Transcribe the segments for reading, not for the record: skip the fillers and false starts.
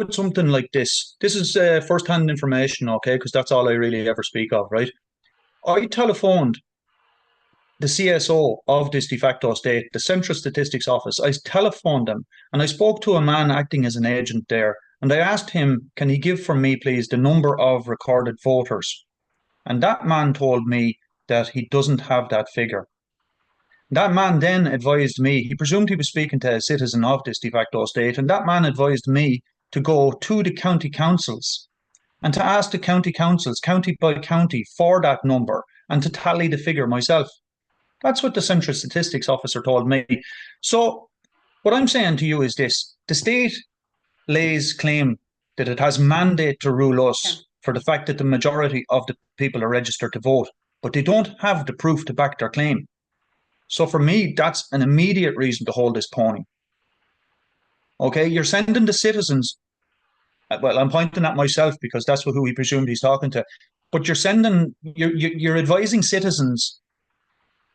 with something like this. This is first-hand information, okay? Because that's all I really ever speak of, right? I telephoned the CSO of this de facto state, the Central Statistics Office. I telephoned them and I spoke to a man acting as an agent there. And I asked him, can he give for me, please, the number of recorded voters? And that man told me that he doesn't have that figure. That man then advised me, he presumed he was speaking to a citizen of this de facto state, and that man advised me to go to the county councils and to ask the county councils, county by county, for that number and to tally the figure myself. That's what the Central Statistics Officer told me. So what I'm saying to you is this. The state lays claim that it has mandate to rule us for the fact that the majority of the people are registered to vote, but they don't have the proof to back their claim. So for me, that's an immediate reason to hold this pony. Okay, you're sending the citizens, well, I'm pointing at myself because that's who he presumed he's talking to, but you're advising citizens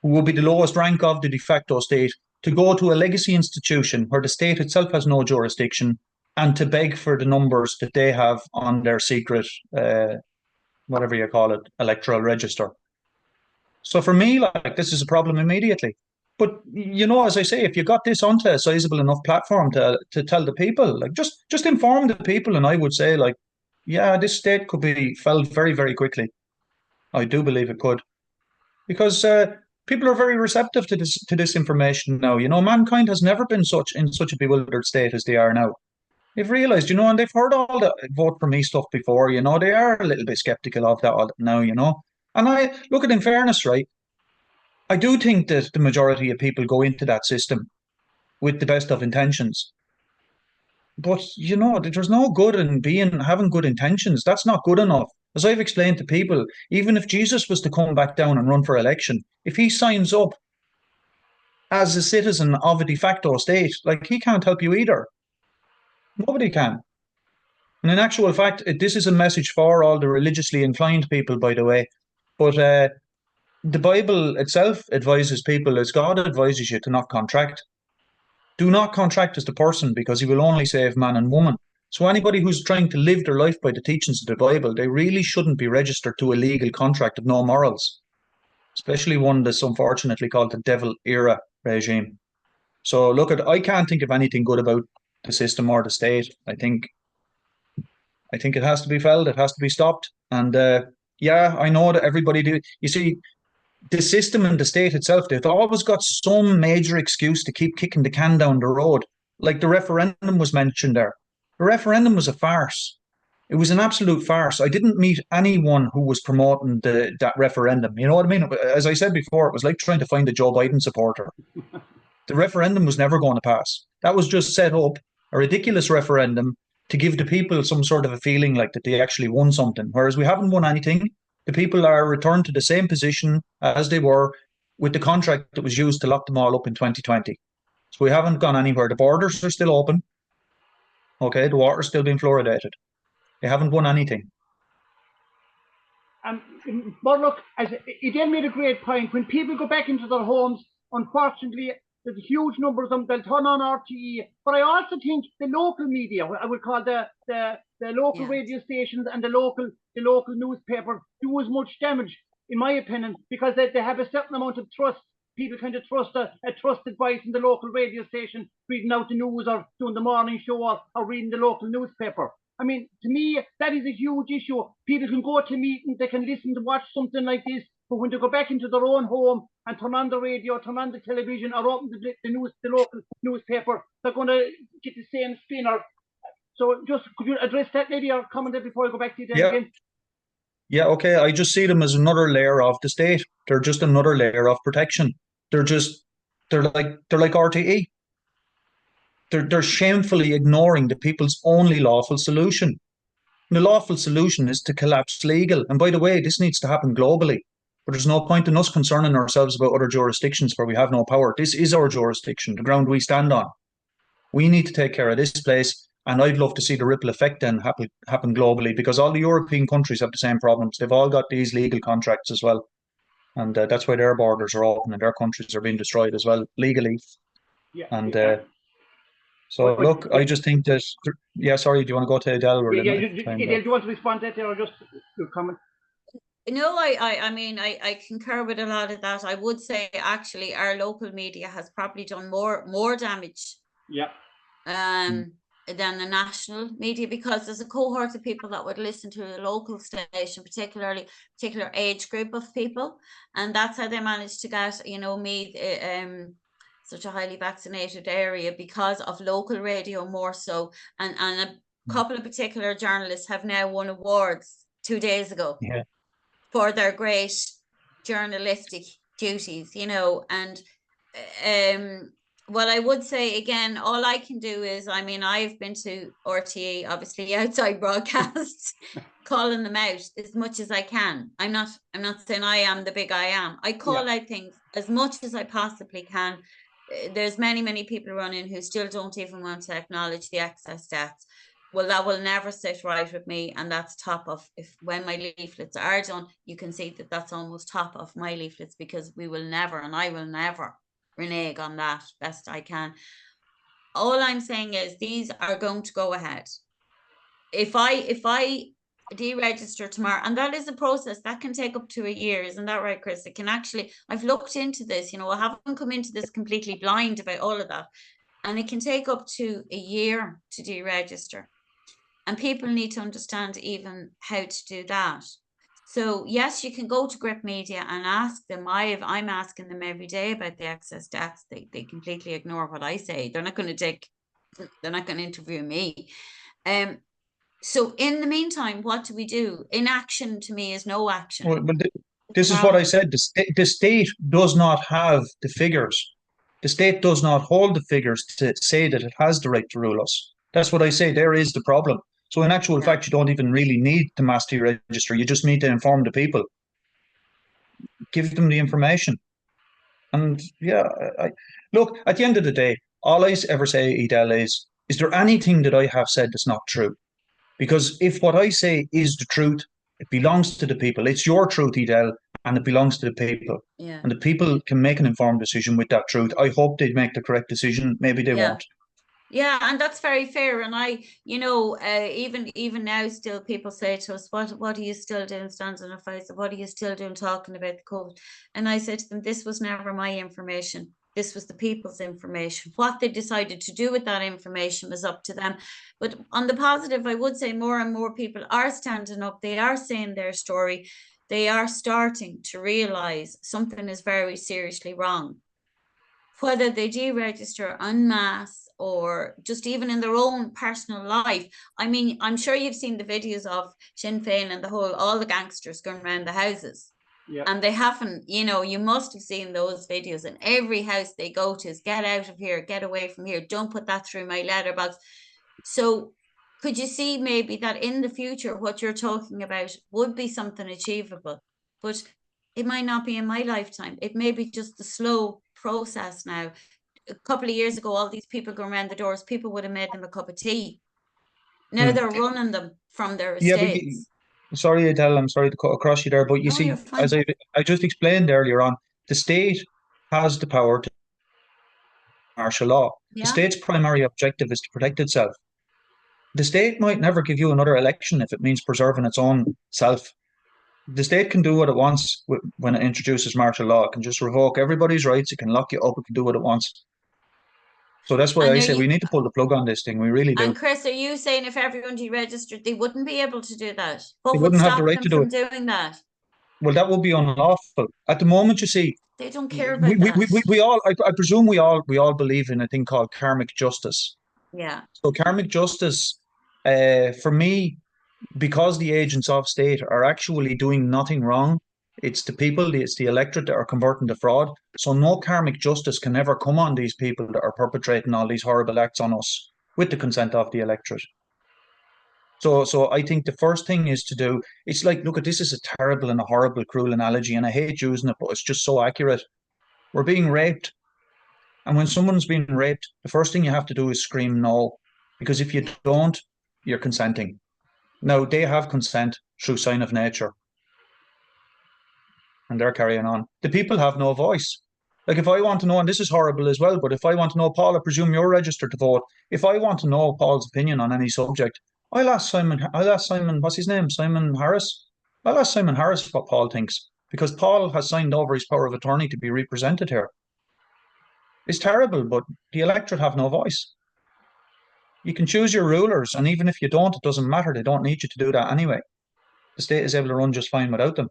who will be the lowest rank of the de facto state to go to a legacy institution where the state itself has no jurisdiction and to beg for the numbers that they have on their secret, whatever you call it, electoral register. So for me, like, this is a problem immediately. But, you know, as I say, if you got this onto a sizable enough platform to tell the people, like, just inform the people, and I would say, like, yeah, this state could be felled very, very quickly. I do believe it could. Because people are very receptive to this information now. You know, mankind has never been in such a bewildered state as they are now. They've realised, you know, and they've heard all the vote for me stuff before, you know, they are a little bit sceptical of that now, you know. And I look at, in fairness, right, I do think that the majority of people go into that system with the best of intentions. But, you know, there's no good in having good intentions. That's not good enough. As I've explained to people, even if Jesus was to come back down and run for election, if he signs up as a citizen of a de facto state, like, he can't help you either. Nobody can. And in actual fact, this is a message for all the religiously inclined people, by the way. But the Bible itself advises people, as God advises you, to not contract. Do not contract as the person, because he will only save man and woman. So anybody who's trying to live their life by the teachings of the Bible, they really shouldn't be registered to a legal contract of no morals, especially one that's unfortunately called the devil era regime. So look, I can't think of anything good about the system or the state. I think it has to be felled. It has to be stopped. And yeah, I know that everybody do. You see, the system and the state itself, they've always got some major excuse to keep kicking the can down the road. Like the referendum was mentioned there. The referendum was a farce. It was an absolute farce. I didn't meet anyone who was promoting that referendum. You know what I mean? As I said before, it was like trying to find a Joe Biden supporter. The referendum was never going to pass. That was just set up, a ridiculous referendum, to give the people some sort of a feeling like that they actually won something. Whereas we haven't won anything. The people are returned to the same position as they were with the contract that was used to lock them all up in 2020. So we haven't gone anywhere. The borders are still open. Okay, the water's still being fluoridated. They haven't won anything. But look, as Edel made a great point, when people go back into their homes, unfortunately, there's huge numbers of them. They'll turn on RTE, but I also think the local media, I would call the local radio stations and the local newspaper, do as much damage, in my opinion, because they have a certain amount of trust. People kind of trust a trusted voice in the local radio station, reading out the news or doing the morning show or reading the local newspaper. I mean, to me, that is a huge issue. People can go to meetings, they can listen to watch something like this, but when they go back into their own home and turn on the radio, turn on the television, or open the local newspaper, they're going to get the same spin. So just could you address that lady or comment that before I go back to you again? Yeah, okay. I just see them as another layer of the state. They're just another layer of protection. They're like RTE. They're shamefully ignoring the people's only lawful solution. And the lawful solution is to collapse legal. And by the way, this needs to happen globally. But there's no point in us concerning ourselves about other jurisdictions where we have no power. This is our jurisdiction, the ground we stand on. We need to take care of this place. And I'd love to see the ripple effect then happen globally, because all the European countries have the same problems. They've all got these legal contracts as well. And that's why their borders are open and their countries are being destroyed as well, legally. Yeah, and So look, I just think that, yeah, sorry, do you want to go to Edel? Or Yeah, then do you want to respond to that there, or just your comment? No, I mean, I concur with a lot of that. I would say actually our local media has probably done more damage Yeah. than the national media, because there's a cohort of people that would listen to a local station, particular age group of people, and that's how they managed to get, you know, Meath, such a highly vaccinated area because of local radio more so, and a couple of particular journalists have now won awards 2 days ago. Yeah. For their great journalistic duties, you know. And what I would say again, all I can do is, I mean, I've been to RTE, obviously outside broadcasts, calling them out as much as I can. I'm not saying I am the big I am. I call out things as much as I possibly can. There's many people running who still don't even want to acknowledge the excess deaths. Well, that will never sit right with me, and that's top of, if when my leaflets are done, you can see that that's almost top of my leaflets, because we will never, and I will never renege on that best I can. All I'm saying is these are going to go ahead. If I deregister tomorrow, and that is a process that can take up to a year, isn't that right, Chris? It can actually, I've looked into this, you know, I haven't come into this completely blind about all of that, and it can take up to a year to deregister. And people need to understand even how to do that. So yes, you can go to Grip Media and ask them. I'm asking them every day about the excess deaths. They completely ignore what I say. They're not going to interview me. So in the meantime, what do we do? Inaction to me is no action. Well, this is what I said. The state does not have the figures. The state does not hold the figures to say that it has the right to rule us. That's what I say. There is the problem. So in actual fact, you don't even really need the mass deregister. You just need to inform the people. Give them the information. And yeah, look, at the end of the day, all I ever say, Edel, is there anything that I have said that's not true? Because if what I say is the truth, it belongs to the people. It's your truth, Edel, and it belongs to the people. Yeah. And the people can make an informed decision with that truth. I hope they'd make the correct decision. Maybe they won't. Yeah, and that's very fair. And I, you know, even now, still people say to us, "What are you still doing, standing on face? What are you still doing, talking about the COVID?" And I said to them, "This was never my information. This was the people's information. What they decided to do with that information was up to them." But on the positive, I would say more and more people are standing up. They are saying their story. They are starting to realize something is very seriously wrong. Whether they deregister en masse or just even in their own personal life. I mean, I'm sure you've seen the videos of Sinn Féin and all the gangsters going around the houses. Yeah. And they haven't, you know, you must have seen those videos, and every house they go to is get out of here, get away from here, don't put that through my letterbox. So could you see maybe that in the future what you're talking about would be something achievable, but it might not be in my lifetime. It may be just the slow process now. A couple of years ago, all these people going around the doors, people would have made them a cup of tea. Now they're running them from their estates. But sorry, Edel, I'm sorry to cut across you there, but you see, as I just explained earlier on, the state has the power to martial law. The state's primary objective is to protect itself. The state might never give you another election if it means preserving its own self. The state can do what it wants when it introduces martial law. It can just revoke everybody's rights. It can lock you up. It can do what it wants. So that's why I say we need to pull the plug on this thing. We really do. And Chris, are you saying if everyone deregistered, they wouldn't be able to do that? They wouldn't have the right to do it. Doing that? Well, that would be unlawful. At the moment, you see, they don't care about that. We all, I presume we all believe in a thing called karmic justice. Yeah. So karmic justice, for me, because the agents of state are actually doing nothing wrong, it's the people, it's the electorate that are converting to fraud. So no karmic justice can ever come on these people that are perpetrating all these horrible acts on us with the consent of the electorate. So I think the first thing is to do, it's like, look, this is a terrible and a horrible, cruel analogy, and I hate using it, but it's just so accurate. We're being raped. And when someone's being raped, the first thing you have to do is scream no, because if you don't, you're consenting. Now, they have consent through sign of nature. And they're carrying on. The people have no voice. Like if I want to know, and this is horrible as well, but if I want to know, Paul, I presume you're registered to vote. If I want to know Paul's opinion on any subject, I'll ask Simon, what's his name? Simon Harris? I'll ask Simon Harris what Paul thinks, because Paul has signed over his power of attorney to be represented here. It's terrible, but the electorate have no voice. You can choose your rulers, and even if you don't, it doesn't matter. They don't need you to do that anyway. The state is able to run just fine without them.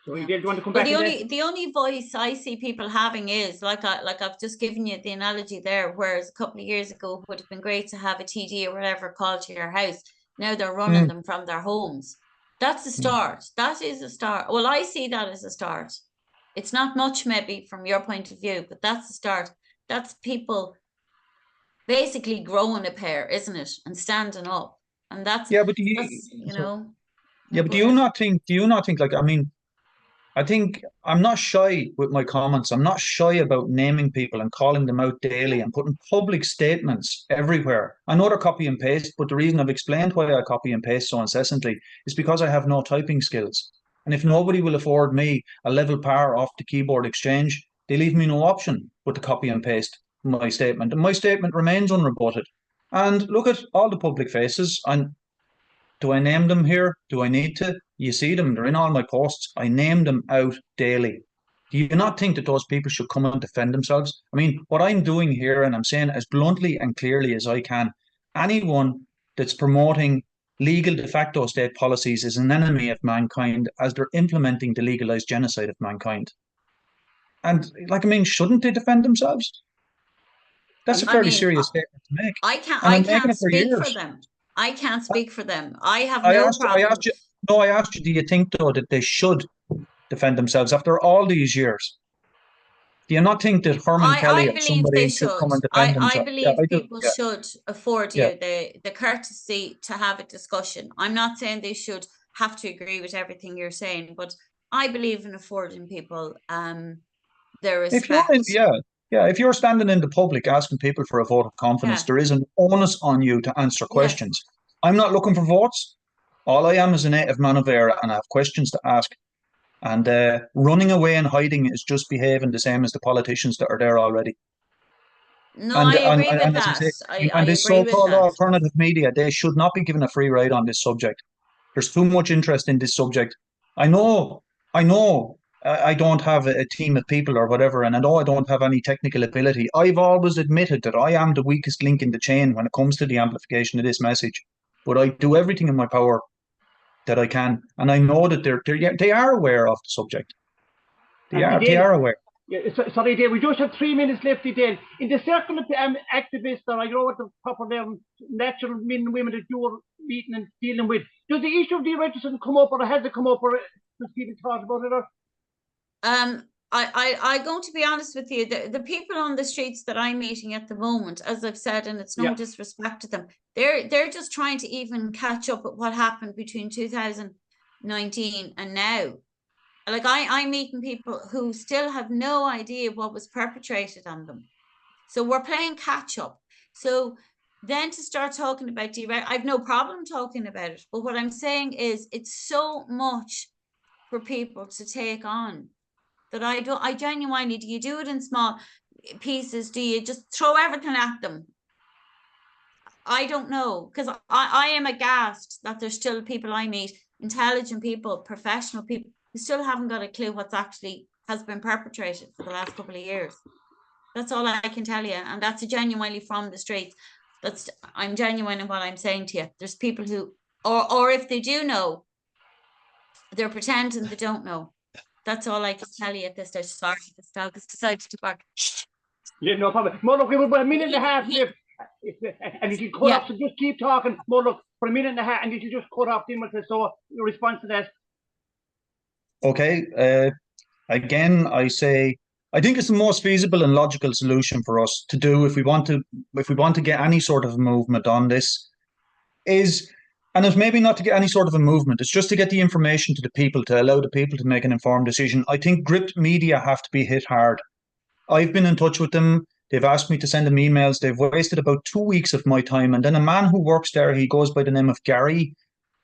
So you did want to come But back the only voice I see people having is like I've just given you the analogy there, whereas a couple of years ago it would have been great to have a TD or whatever called to your house. Now they're running them from their homes. That's a start. That is a start. Well, I see that as a start. It's not much maybe from your point of view, but that's the start. That's people basically growing a pair, isn't it? And standing up. And that's, yeah, but do you not think like, I mean, I think I'm not shy with my comments. I'm not shy about naming people and calling them out daily and putting public statements everywhere. I know they're copy and paste, but the reason I've explained why I copy and paste so incessantly is because I have no typing skills. And if nobody will afford me a level par off the keyboard exchange, they leave me no option but to copy and paste my statement. And my statement remains unrebutted. And look at all the public faces. And do I name them here? Do I need to? You see them, they're in all my posts. I name them out daily. Do you not think that those people should come and defend themselves? I mean, what I'm doing here, and I'm saying as bluntly and clearly as I can, anyone that's promoting legal de facto state policies is an enemy of mankind as they're implementing the legalized genocide of mankind. And like, I mean, shouldn't they defend themselves? That's a fairly serious statement to make. I can't speak for them. I can't speak for them. I have no problem. I asked you, do you think, though, that they should defend themselves after all these years? Do you not think that Herman Kelly or somebody should come and defend themselves? I believe people should afford you the courtesy to have a discussion. I'm not saying they should have to agree with everything you're saying, but I believe in affording people their respect. If you're standing in the public asking people for a vote of confidence, there is an onus on you to answer questions. I'm not looking for votes. All I am is a native man of Éire, and I have questions to ask. And running away and hiding is just behaving the same as the politicians that are there already. No, I agree with that. And this so-called alternative media, they should not be given a free ride on this subject. There's too much interest in this subject. I know I don't have a team of people or whatever, and I know I don't have any technical ability. I've always admitted that I am the weakest link in the chain when it comes to the amplification of this message. But I do everything in my power that I can, and I know that they are aware of the subject. They are aware. Sorry, Dale, we just have 3 minutes left, Dale. In the circle of activists, or I know what the proper natural men and women that you're meeting and dealing with, does the issue of deregistration come up, or has it come up, or does people talk about it? Or? I'm going to be honest with you. The people on the streets that I'm meeting at the moment, as I've said, and it's no disrespect to them, they're just trying to even catch up with what happened between 2019 and now. Like I'm meeting people who still have no idea what was perpetrated on them. So we're playing catch up. So then to start talking about I've no problem talking about it. But what I'm saying is it's so much for people to take on that I genuinely, do you do it in small pieces? Do you just throw everything at them? I don't know, because I am aghast that there's still people I meet, intelligent people, professional people, who still haven't got a clue what's actually has been perpetrated for the last couple of years. That's all I can tell you, and that's genuinely from the streets. I'm genuine in what I'm saying to you. There's people who, or if they do know, they're pretending they don't know. That's all I can tell you at this stage. Sorry, this dog has decided to bark. Yeah, no problem. Murlock, we have about a minute and a half left. And if you cut off, so just keep talking, Murlock, for a minute and a half, and if you just cut off Dimmock, so your response to that. Okay. Again, I say I think it's the most feasible and logical solution for us to do if we want to get any sort of movement on this is. And it's maybe not to get any sort of a movement. It's just to get the information to the people, to allow the people to make an informed decision. I think gripped media have to be hit hard. I've been in touch with them. They've asked me to send them emails. They've wasted about 2 weeks of my time. And then a man who works there, he goes by the name of Gary.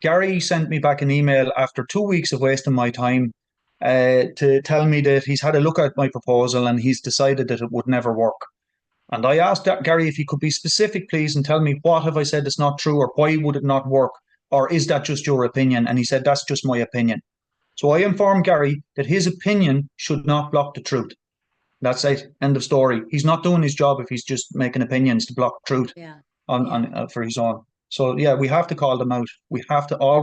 Gary sent me back an email after 2 weeks of wasting my time. to tell me that he's had a look at my proposal and he's decided that it would never work. And I asked Gary if he could be specific, please, and tell me what have I said that's not true, or why would it not work, or is that just your opinion? And he said, that's just my opinion. So I informed Gary that his opinion should not block the truth. That's it. End of story. He's not doing his job if he's just making opinions to block truth for his own. So yeah, we have to call them out. We have to all